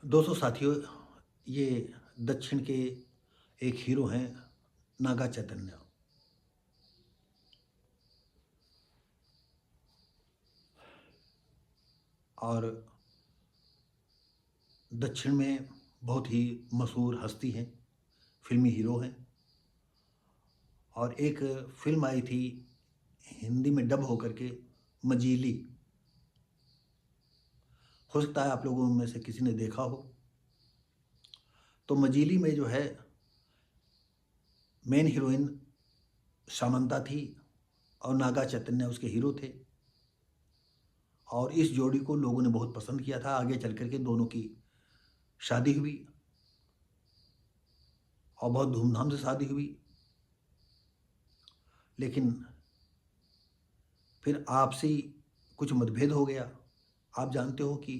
दोस्तों साथियों, ये दक्षिण के एक हीरो हैं नागा चैतन्य। और दक्षिण में बहुत ही मशहूर हस्ती हैं, फिल्मी हीरो हैं। और एक फिल्म आई थी हिंदी में डब होकर के, मजीली। हो सकता है आप लोगों में से किसी ने देखा हो। तो मजीली में जो है मेन हीरोइन सामंता थी और नागा चैतन्य उसके हीरो थे। और इस जोड़ी को लोगों ने बहुत पसंद किया था। आगे चल कर के दोनों की शादी हुई और बहुत धूमधाम से शादी हुई। लेकिन फिर आपसी कुछ मतभेद हो गया। आप जानते हो कि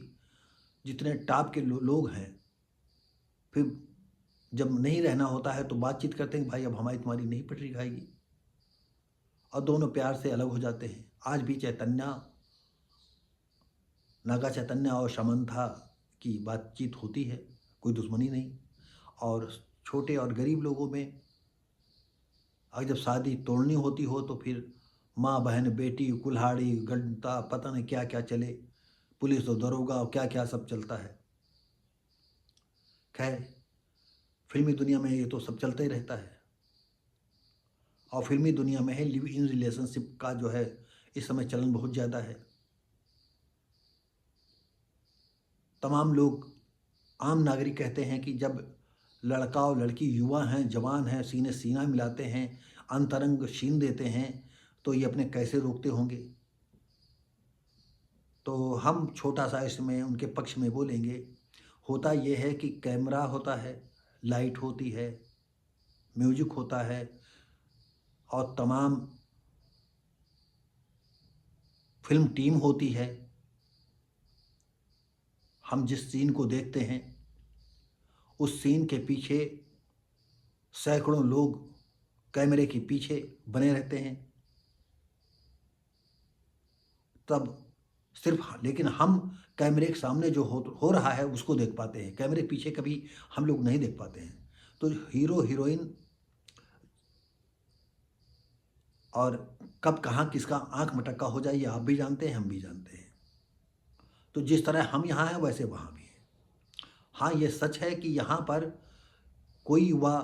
जितने टॉप के लोग हैं, फिर जब नहीं रहना होता है तो बातचीत करते हैं, भाई अब हमारी तुम्हारी नहीं पटरी खाएगी, और दोनों प्यार से अलग हो जाते हैं। आज भी नागा चैतन्य और समंथा की बातचीत होती है, कोई दुश्मनी नहीं। और छोटे और गरीब लोगों में अगर जब शादी तोड़नी होती हो तो फिर माँ बहन बेटी कुल्हाड़ी गड्ढा पता नहीं क्या क्या चले, पुलिस और दरोगा और क्या क्या सब चलता है। खैर, फिल्मी दुनिया में ये तो सब चलता ही रहता है। और फिल्मी दुनिया में है लिव इन रिलेशनशिप का जो है इस समय चलन बहुत ज़्यादा है। तमाम लोग, आम नागरिक कहते हैं कि जब लड़का और लड़की युवा हैं, जवान हैं, सीने सीना मिलाते हैं, अंतरंग छीन देते हैं, तो ये अपने कैसे रोकते होंगे। तो हम छोटा सा इसमें उनके पक्ष में बोलेंगे। होता ये है कि कैमरा होता है, लाइट होती है, म्यूजिक होता है, और तमाम फिल्म टीम होती है। हम जिस सीन को देखते हैं उस सीन के पीछे सैकड़ों लोग कैमरे के पीछे बने रहते हैं। तब सिर्फ लेकिन हम कैमरे के सामने जो हो रहा है उसको देख पाते हैं, कैमरे के पीछे कभी हम लोग नहीं देख पाते हैं। तो हीरो हीरोइन और कब कहाँ किसका आंख मटक्का हो जाए ये आप भी जानते हैं, हम भी जानते हैं। तो जिस तरह हम यहाँ हैं वैसे वहाँ भी हैं। हाँ, ये सच है कि यहाँ पर कोई युवा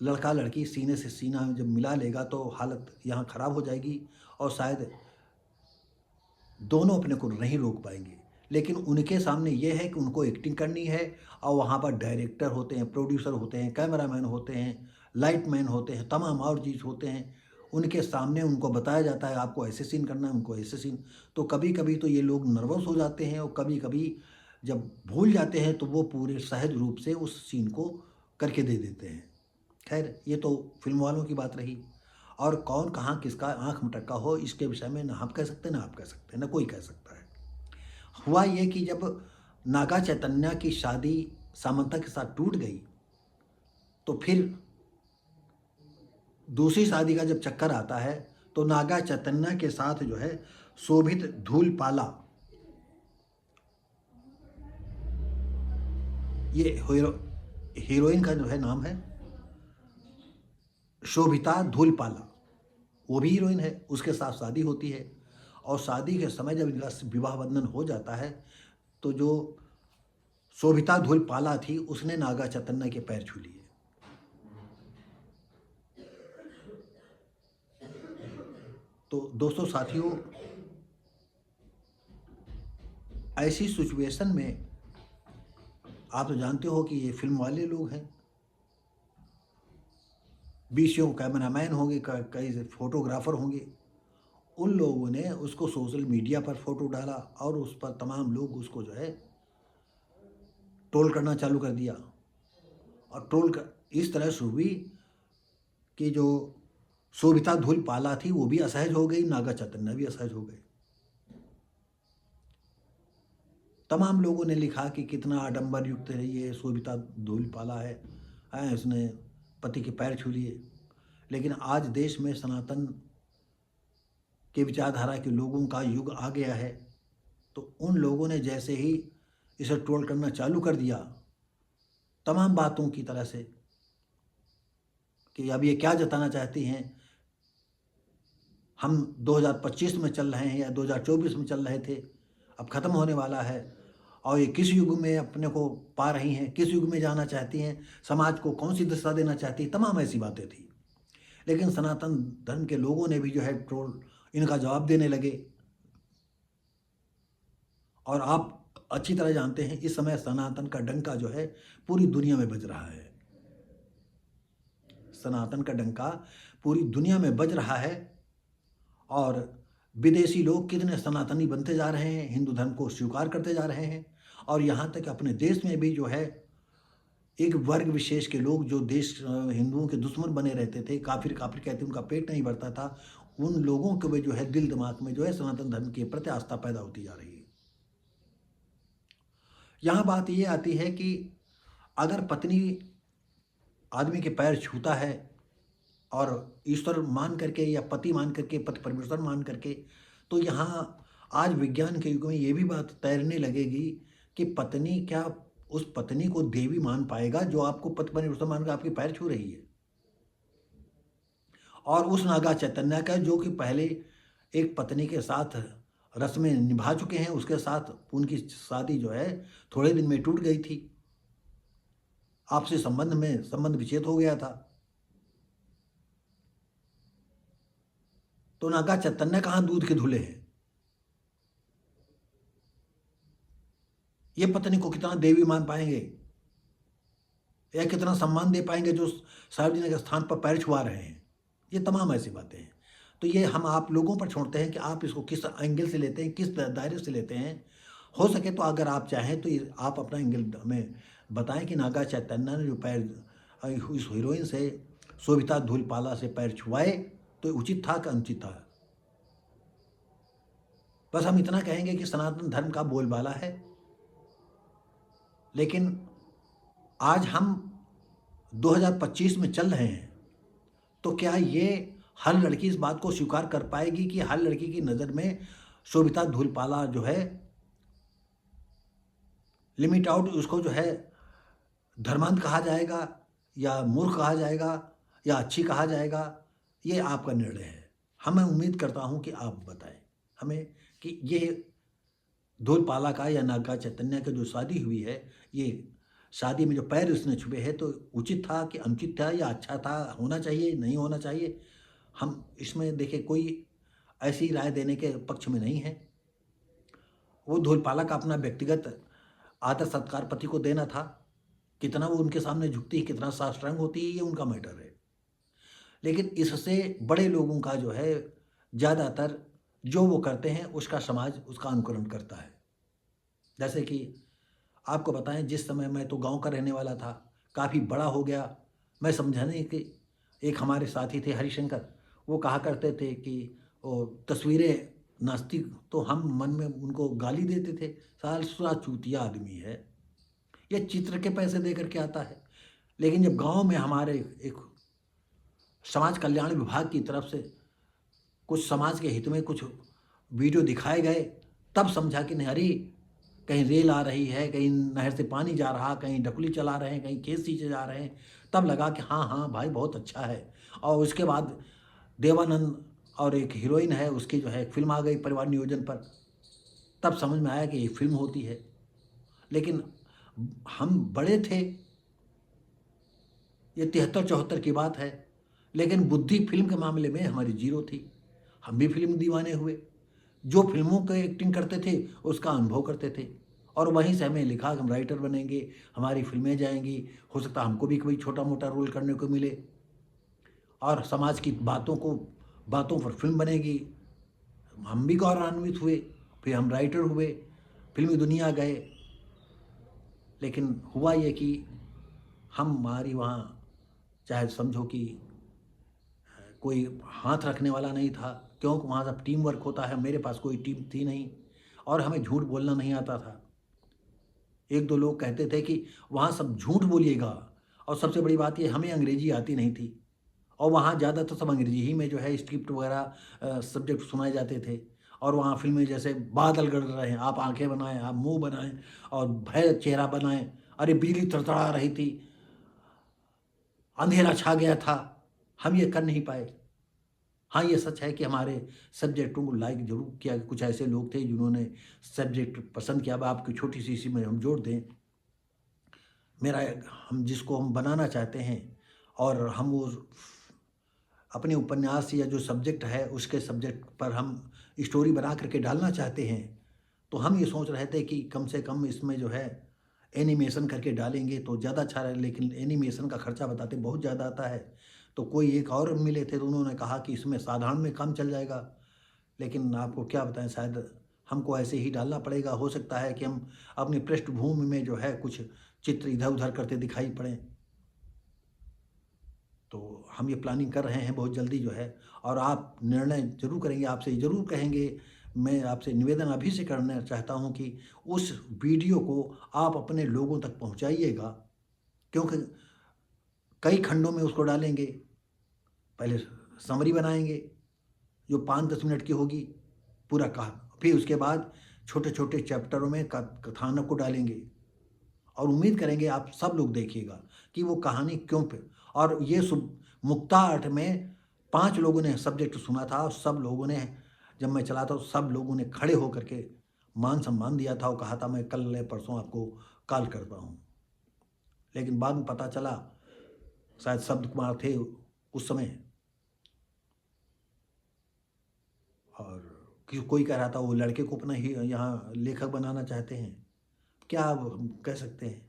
लड़का लड़की सीने से सीना जब मिला लेगा तो हालत यहाँ ख़राब हो जाएगी और शायद दोनों अपने को नहीं रोक पाएंगे। लेकिन उनके सामने ये है कि उनको एक्टिंग करनी है, और वहाँ पर डायरेक्टर होते हैं, प्रोड्यूसर होते हैं, कैमरामैन होते हैं, लाइट मैन होते हैं, तमाम और चीज़ होते हैं। उनके सामने उनको बताया जाता है आपको ऐसे सीन करना है, उनको ऐसे सीन। तो कभी कभी तो ये लोग नर्वस हो जाते हैं, और कभी कभी जब भूल जाते हैं तो वो पूरे सहज रूप से उस सीन को करके दे देते हैं। खैर, ये तो फिल्म वालों की बात रही। और कौन कहाँ किसका आंख मटक्का हो इसके विषय में ना हम कह सकते ना आप कह सकते, ना कोई कह सकता है। हुआ ये कि जब नागा चैतन्य की शादी सामंता के साथ टूट गई, तो फिर दूसरी शादी का जब चक्कर आता है तो नागा चैतन्य के साथ जो है शोभित धूलपाला, ये हीरोइन का जो है नाम है शोभिता धूलपाला, वो भी हीरोइन है। उसके साथ शादी होती है, और शादी के समय जब इनका विवाह बंधन हो जाता है तो जो शोभिता धूलपाला थी उसने नागा चैतन्य के पैर छू लिए। तो दोस्तों साथियों, ऐसी सिचुएशन में आप तो जानते हो कि ये फिल्म वाले लोग हैं, बीसियों कैमरामैन होंगे, कई फोटोग्राफर होंगे। उन लोगों ने उसको सोशल मीडिया पर फोटो डाला और उस पर तमाम लोग उसको जो है ट्रोल करना चालू कर दिया। और इस तरह से हुई कि जो शोभिता धूलपाला थी वो भी असहज हो गई, नागा चैतन्य भी असहज हो गए। तमाम लोगों ने लिखा कि कितना आडंबर युक्त है ये शोभिता धूलपाला है, उसने पति के पैर छू लिए। लेकिन आज देश में सनातन के विचारधारा के लोगों का युग आ गया है। तो उन लोगों ने जैसे ही इसे ट्रोल करना चालू कर दिया तमाम बातों की तरह से कि अब ये क्या जताना चाहती हैं, हम 2025 में चल रहे हैं या 2024 में चल रहे थे, अब ख़त्म होने वाला है और ये किस युग में अपने को पा रही हैं, किस युग में जाना चाहती हैं, समाज को कौन सी दिशा देना चाहती हैं, तमाम ऐसी बातें थी। लेकिन सनातन धर्म के लोगों ने भी जो है ट्रोल इनका जवाब देने लगे। और आप अच्छी तरह जानते हैं इस समय सनातन का डंका जो है पूरी दुनिया में बज रहा है। सनातन का डंका पूरी दुनिया में बज रहा है और विदेशी लोग कितने सनातनी बनते जा रहे हैं, हिंदू धर्म को स्वीकार करते जा रहे हैं। और यहाँ तक अपने देश में भी जो है एक वर्ग विशेष के लोग जो देश हिंदुओं के दुश्मन बने रहते थे, काफिर काफिर कहते उनका पेट नहीं भरता था, उन लोगों के भी जो है दिल दिमाग में जो है सनातन धर्म के प्रति आस्था पैदा होती जा रही है। यहाँ बात ये आती है कि अगर पत्नी आदमी के पैर छूता है और ईश्वर मान करके या पति मान करके, पति परमेश्वर मान करके, तो यहाँ आज विज्ञान के युग में ये भी बात तैरने लगेगी कि पत्नी क्या उस पत्नी को देवी मान पाएगा जो आपको पति परमेश्वर मान कर आपके पैर छू रही है। और उस नागा चैतन्य का जो कि पहले एक पत्नी के साथ रस्में निभा चुके हैं, उसके साथ उनकी शादी जो है थोड़े दिन में टूट गई थी, आपसी संबंध विच्छेद हो गया था। तो नागा चैतन्य कहाँ दूध के धुले हैं। ये पत्नी को कितना देवी मान पाएंगे या कितना सम्मान दे पाएंगे जो सार्वजनिक स्थान पर पैर छुआ रहे हैं। ये तमाम ऐसी बातें हैं। तो ये हम आप लोगों पर छोड़ते हैं कि आप इसको किस एंगल से लेते हैं, किस दायरे से लेते हैं। हो सके तो अगर आप चाहें तो आप अपना एंगल हमें बताएं कि नागा चैतन्य ने जो पैर इस हीरोइन से शोभिता धूलपाला से पैर छुआए तो उचित था कि अनुचित था। बस हम इतना कहेंगे कि सनातन धर्म का बोलबाला है। लेकिन आज हम 2025 में चल रहे हैं, तो क्या ये हर लड़की इस बात को स्वीकार कर पाएगी कि हर लड़की की नज़र में शोभिता धूलपाला जो है लिमिट आउट, उसको जो है धर्मांध कहा जाएगा या मूर्ख कहा जाएगा या अच्छी कहा जाएगा? ये आपका निर्णय है। हमें उम्मीद करता हूँ कि आप बताएं हमें कि ये धूलपाला का या नागा चैतन्य की जो शादी हुई है, ये शादी में जो पैर उसने छुए हैं तो उचित था कि अनुचित था या अच्छा था, होना चाहिए नहीं होना चाहिए? हम इसमें देखिए कोई ऐसी राय देने के पक्ष में नहीं है। वो धूलपाला का अपना व्यक्तिगत आदर सत्कार पति को देना था, कितना वो उनके सामने झुकती है, कितना साष्टांग होती है, ये उनका मैटर है। लेकिन इससे बड़े लोगों का जो है ज़्यादातर जो वो करते हैं उसका समाज उसका अनुकरण करता है। जैसे कि आपको बताएं, जिस समय मैं तो गांव का रहने वाला था, काफ़ी बड़ा हो गया, मैं समझाने कि एक हमारे साथी थे हरिशंकर, वो कहा करते थे कि वो तस्वीरें नास्तिक, तो हम मन में उनको गाली देते थे, साला चूतिया आदमी है, ये चित्र के पैसे दे करके आता है। लेकिन जब गांव में हमारे एक समाज कल्याण विभाग की तरफ से कुछ समाज के हित में कुछ वीडियो दिखाए गए, तब समझा कि नहीं, अरे कहीं रेल आ रही है, कहीं नहर से पानी जा रहा, कहीं ढकुली चला रहे हैं, कहीं खेत सींचे जा रहे हैं, तब लगा कि हाँ हाँ भाई बहुत अच्छा है। और उसके बाद देवानंद और एक हीरोइन है, उसकी जो है फिल्म आ गई परिवार नियोजन पर, तब समझ में आया कि ये फिल्म होती है। लेकिन हम बड़े थे, ये 73-74 की बात है, लेकिन बुद्धि फिल्म के मामले में हमारी जीरो थी। हम भी फिल्म दीवाने हुए, जो फिल्मों के एक्टिंग करते थे उसका अनुभव करते थे, और वहीं से हमें लिखा कि हम राइटर बनेंगे, हमारी फिल्में जाएंगी, हो सकता हमको भी कोई छोटा मोटा रोल करने को मिले, और समाज की बातों पर फिल्म बनेगी। हम भी गौरवान्वित हुए, फिर हम राइटर हुए, फिल्मी दुनिया गए। लेकिन हुआ ये कि हमारी वहाँ चाहे समझो कि कोई हाथ रखने वाला नहीं था, क्योंकि वहाँ सब टीम वर्क होता है, मेरे पास कोई टीम थी नहीं और हमें झूठ बोलना नहीं आता था। एक दो लोग कहते थे कि वहाँ सब झूठ बोलिएगा, और सबसे बड़ी बात ये हमें अंग्रेजी आती नहीं थी, और वहाँ ज़्यादातर सब अंग्रेजी ही में जो है स्क्रिप्ट वगैरह सब्जेक्ट सुनाए जाते थे, और वहाँ फ़िल्में जैसे बादल गरज रहे हैं, आप आँखें बनाएँ, आप मुँह बनाएँ और भय चेहरा बनाएँ। अरे! बिजली तड़तड़ा रही थी, अंधेरा छा गया था, हम ये कर नहीं पाए। हाँ, ये सच है कि हमारे सब्जेक्टों को लाइक ज़रूर किया। कुछ ऐसे लोग थे जिन्होंने सब्जेक्ट पसंद किया। अब आपकी छोटी-सी इसी में हम जोड़ दें, मेरा हम जिसको हम बनाना चाहते हैं और हम वो अपने उपन्यास या जो सब्जेक्ट है, उसके सब्जेक्ट पर हम स्टोरी बना कर के डालना चाहते हैं, तो हम ये सोच रहे थे कि कम से कम इसमें जो है एनिमेशन करके डालेंगे तो ज़्यादा अच्छा रहे, लेकिन एनिमेशन का खर्चा बताते बहुत ज़्यादा आता है। तो कोई एक और मिले थे तो उन्होंने कहा कि इसमें साधारण में काम चल जाएगा। लेकिन आपको क्या बताएँ, शायद हमको ऐसे ही डालना पड़ेगा। हो सकता है कि हम अपनी पृष्ठभूमि में जो है कुछ चित्र इधर-उधर करते दिखाई पड़ें। तो हम ये प्लानिंग कर रहे हैं बहुत जल्दी जो है, और आप निर्णय ज़रूर करेंगे, आपसे ज़रूर कहेंगे। मैं आपसे निवेदन अभी से करना चाहता हूँ कि उस वीडियो को आप अपने लोगों तक पहुँचाइएगा, क्योंकि कई खंडों में उसको डालेंगे। पहले समरी बनाएँगे जो 5-10 मिनट की होगी, पूरा कहा। फिर उसके बाद छोटे-छोटे चैप्टरों में कथानक को डालेंगे और उम्मीद करेंगे आप सब लोग देखिएगा कि वो कहानी क्यों पे। और ये मुक्ता आर्ट में 5 लोगों ने सब्जेक्ट सुना था और सब लोगों ने, जब मैं चला था तो सब लोगों ने खड़े होकर के मान-सम्मान दिया था और कहा था मैं कल या परसों आपको कॉल करता हूँ। लेकिन बाद में पता चला, शायद शब्द कुमार थे उस समय, और कोई कह रहा था वो लड़के को अपना ही यहाँ लेखक बनाना चाहते हैं। क्या अब हम कह सकते हैं।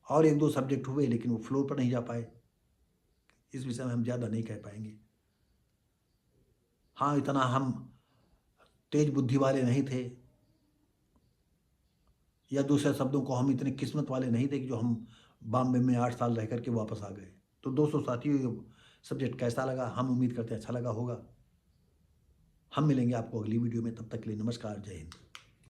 और 1-2 सब्जेक्ट हुए लेकिन वो फ्लोर पर नहीं जा पाए। इस विषय में हम ज़्यादा नहीं कह पाएँगे। हाँ, इतना हम तेज बुद्धि वाले नहीं थे, या दूसरे शब्दों को हम इतने किस्मत वाले नहीं थे कि जो हम बॉम्बे में 8 साल रह कर के वापस आ गए। तो दोस्तों साथियों, ये सब्जेक्ट कैसा लगा? हम उम्मीद करते हैं अच्छा लगा होगा। हम मिलेंगे आपको अगली वीडियो में, तब तक के लिए नमस्कार, जय हिंद।